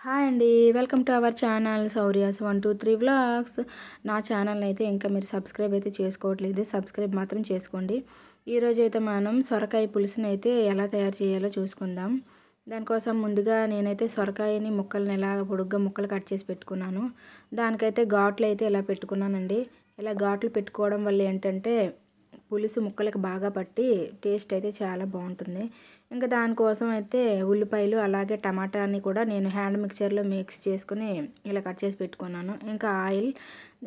Hi అండి. Welcome to our channel Shaurya's 123 vlogs. నా ఛానల్ని అయితే ఇంకా మీరు సబ్స్క్రైబ్ అయితే చేసుకోవట్లేదు, సబ్స్క్రైబ్ మాత్రం చేసుకోండి. ఈరోజు అయితే మనం సొరకాయ పులుసుని అయితే ఎలా తయారు చేయాలో చూసుకుందాం. దానికోసం ముందుగా నేనైతే సొరకాయని ముక్కల్ని ఎలా పొడుగ్గా ముక్కలు కట్ చేసి పెట్టుకున్నాను. దానికైతే ఘాట్లు అయితే ఇలా పెట్టుకున్నానండి. ఇలా ఘాట్లు పెట్టుకోవడం వల్ల ఏంటంటే పులుసు ముక్కలకు బాగా పట్టి టేస్ట్ అయితే చాలా బాగుంటుంది. ఇంకా దానికోసం అయితే ఉల్లిపాయలు అలాగే టమాటాని కూడా నేను హ్యాండ్ మిక్చర్లో మిక్స్ చేసుకుని ఇలా కట్ చేసి పెట్టుకున్నాను. ఇంకా ఆయిల్,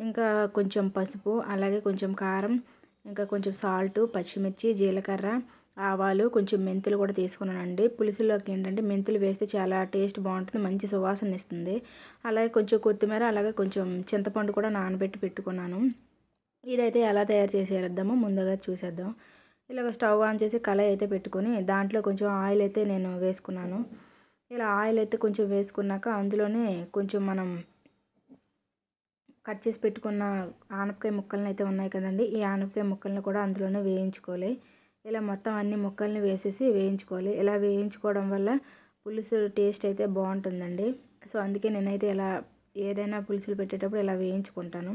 ఇంకా కొంచెం పసుపు, అలాగే కొంచెం కారం, ఇంకా కొంచెం సాల్ట్, పచ్చిమిర్చి, జీలకర్ర, ఆవాలు, కొంచెం మెంతులు కూడా తీసుకున్నానండి. పులుసులోకి ఏంటంటే మెంతులు వేస్తే చాలా టేస్ట్ బాగుంటుంది, మంచి సువాసన ఇస్తుంది. అలాగే కొంచెం కొత్తిమీర, అలాగే కొంచెం చింతపండు కూడా నానబెట్టి పెట్టుకున్నాను. ఇదైతే ఎలా తయారు చేసేద్దామో ముందుగా చూసేద్దాం. ఇలాగ స్టవ్ ఆన్ చేసి కళాయి అయితే పెట్టుకొని దాంట్లో కొంచెం ఆయిల్ అయితే నేను వేసుకున్నాను. ఇలా ఆయిల్ అయితే కొంచెం వేసుకున్నాక అందులోనే కొంచెం మనం కట్ చేసి పెట్టుకున్న ఆనపకాయ ముక్కలను అయితే ఉన్నాయి కదండి, ఈ ఆనపకాయ ముక్కల్ని కూడా అందులోనే వేయించుకోవాలి. ఇలా మొత్తం అన్ని ముక్కల్ని వేసేసి వేయించుకోవాలి. ఇలా వేయించుకోవడం వల్ల పులుసు టేస్ట్ అయితే బాగుంటుందండి. సో అందుకే నేనైతే ఇలా ఏదైనా పులుసులు పెట్టేటప్పుడు ఇలా వేయించుకుంటాను.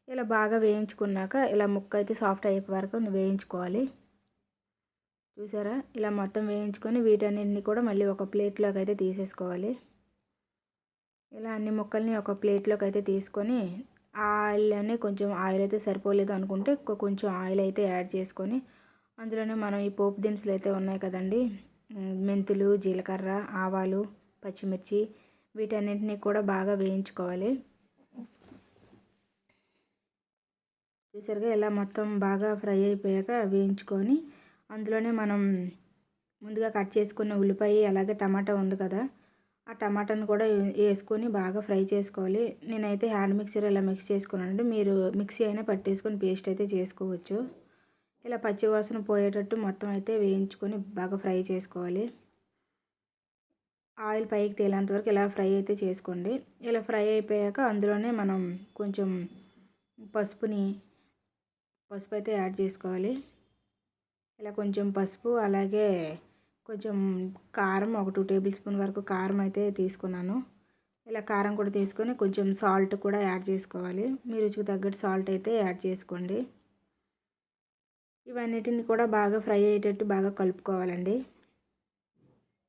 ఇలా బాగా వేయించుకున్నాక ఇలా ముక్క అయితే సాఫ్ట్ అయ్యే వరకు వేయించుకోవాలి. చూసారా, ఇలా మొత్తం వేయించుకొని వీటన్నిటిని కూడా మళ్ళీ ఒక ప్లేట్లోకి అయితే తీసేసుకోవాలి. ఇలా అన్ని ముక్కల్ని ఒక ప్లేట్లోకి అయితే తీసుకొని ఆయిల్లోనే కొంచెం ఆయిల్ అయితే సరిపోలేదు అనుకుంటే కొంచెం ఆయిల్ అయితే యాడ్ చేసుకొని అందులోనే మనం ఈ పోపు దినుసులు అయితే ఉన్నాయి కదండి, మెంతులు, జీలకర్ర, ఆవాలు, పచ్చిమిర్చి, వీటన్నింటినీ కూడా బాగా వేయించుకోవాలి. చూసారుగా, ఇలా మొత్తం బాగా ఫ్రై అయిపోయాక వేయించుకొని అందులోనే మనం ముందుగా కట్ చేసుకున్న ఉల్లిపాయ అలాగే టమాటా ఉంది కదా, ఆ టమాటాను కూడా వేసుకొని బాగా ఫ్రై చేసుకోవాలి. నేనైతే హ్యాండ్ మిక్సర్ ఇలా మిక్స్ చేసుకున్నానంటే మీరు మిక్సీ అయినా పట్టేసుకొని పేస్ట్ అయితే చేసుకోవచ్చు. ఇలా పచ్చివాసన పోయేటట్టు మొత్తం అయితే వేయించుకొని బాగా ఫ్రై చేసుకోవాలి. ఆయిల్ పైకి తేలేంత వరకు ఇలా ఫ్రై అయితే చేసుకోండి. ఇలా ఫ్రై అయిపోయాక అందులోనే మనం కొంచెం పసుపు అయితే యాడ్ చేసుకోవాలి. ఇలా కొంచెం పసుపు, అలాగే కొంచెం కారం, ఒక 2 టేబుల్ స్పూన్ వరకు కారం అయితే తీసుకున్నాను. ఇలా కారం కూడా తీసుకొని కొంచెం సాల్ట్ కూడా యాడ్ చేసుకోవాలి. మీ రుచికి తగ్గట్టు సాల్ట్ అయితే యాడ్ చేసుకోండి. ఇవన్నిటిని కూడా బాగా ఫ్రై అయ్యేటట్టు బాగా కలుపుకోవాలండి.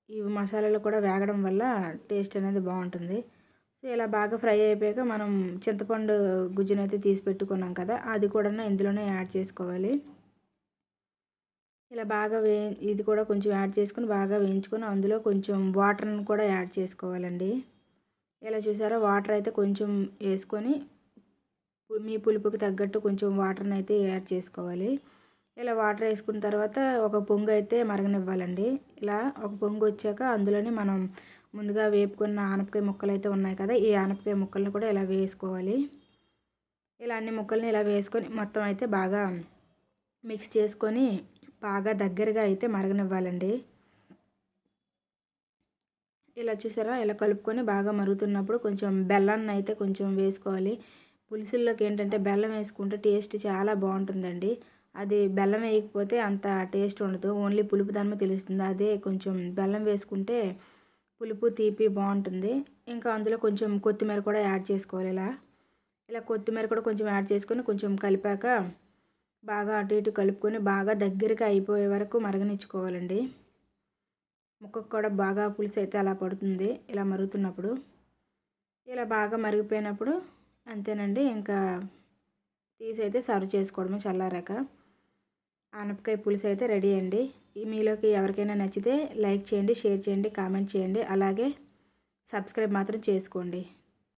ఈ మసాలాలు కూడా వేగడం వల్ల టేస్ట్ అనేది బాగుంటుంది. సో ఇలా బాగా ఫ్రై అయిపోయాక మనం చింతపండు గుజ్జునైతే తీసి పెట్టుకున్నాం కదా, అది కూడా ఇందులోనే యాడ్ చేసుకోవాలి. ఇలా బాగా ఇది కూడా కొంచెం యాడ్ చేసుకొని బాగా వేయించుకొని అందులో కొంచెం వాటర్ని కూడా యాడ్ చేసుకోవాలండి. ఇలా చూసారా, వాటర్ అయితే కొంచెం వేసుకొని మీ పులుపుకి తగ్గట్టు కొంచెం వాటర్ని అయితే యాడ్ చేసుకోవాలి. ఇలా వాటర్ వేసుకున్న తర్వాత ఒక పొంగు అయితే మరగనివ్వాలండి. ఇలా ఒక పొంగు వచ్చాక అందులోనే మనం ముందుగా వేపుకున్న ఆనపకాయ ముక్కలు అయితే ఉన్నాయి కదా, ఈ ఆనపకాయ ముక్కల్ని కూడా ఇలా వేసుకోవాలి. ఇలా అన్ని ముక్కల్ని ఇలా వేసుకొని మొత్తం అయితే బాగా మిక్స్ చేసుకొని బాగా దగ్గరగా అయితే మరగనివ్వాలండి. ఇలా చూసారా, ఇలా కలుపుకొని బాగా మరుగుతున్నప్పుడు కొంచెం బెల్లాన్ని అయితే కొంచెం వేసుకోవాలి. పులుసుల్లోకి ఏంటంటే బెల్లం వేసుకుంటే టేస్ట్ చాలా బాగుంటుందండి. అది బెల్లం వేయకపోతే అంత టేస్ట్ ఉండదు, ఓన్లీ పులుపు దానిమే తెలుస్తుంది. అదే కొంచెం బెల్లం వేసుకుంటే పులుపు తీపి బాగుంటుంది. ఇంకా అందులో కొంచెం కొత్తిమీర కూడా యాడ్ చేసుకోవాలి. ఇలా కొత్తిమీర కూడా కొంచెం యాడ్ చేసుకొని కొంచెం కలిపాక బాగా అటు ఇటు కలుపుకొని బాగా దగ్గరగా అయిపోయే వరకు మరగనిచ్చుకోవాలండి. ముక్కకు కూడా బాగా పులుసు అయితే అలా పడుతుంది ఇలా మరుగుతున్నప్పుడు. ఇలా బాగా మరిగిపోయినప్పుడు అంతేనండి, ఇంకా తీసి అయితే సర్వ్ చేసుకోవడమే చల్లారాక. ఆనపకాయ పులుసు అయితే రెడీ అండి. మీలోకి ఎవరికైనా నచ్చితే లైక్ చేయండి, షేర్ చేయండి, కామెంట్ చేయండి, అలాగే సబ్స్క్రైబ్ మాత్రం చేసుకోండి.